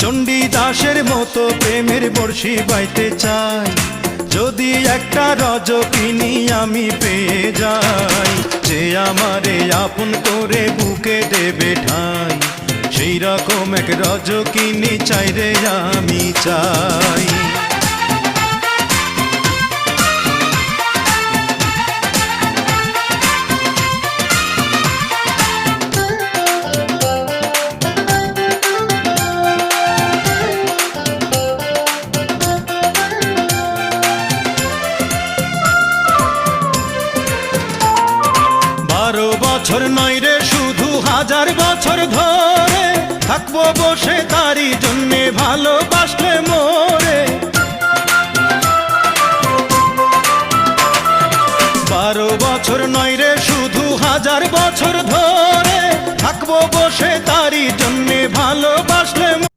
চণ্ডীদাসের মতো প্রেমের বর্ষি বাইতে চাই, যদি একটা রজকিনী আমি পেয়ে যাই, যে আমারে আপন করে বুকে দেবে ঠাই, সেই রকম এক রজকিনী চাই রে আমি চাই। বছর নয় রে শুধু 1000 বছর ধরে থাকবো বসে তারই জন্যে ভালোবাসলে মোরে। 12 বছর নয় রে শুধু 1000 বছর ধরে থাকবো বসে তারই জন্যে ভালোবাসলে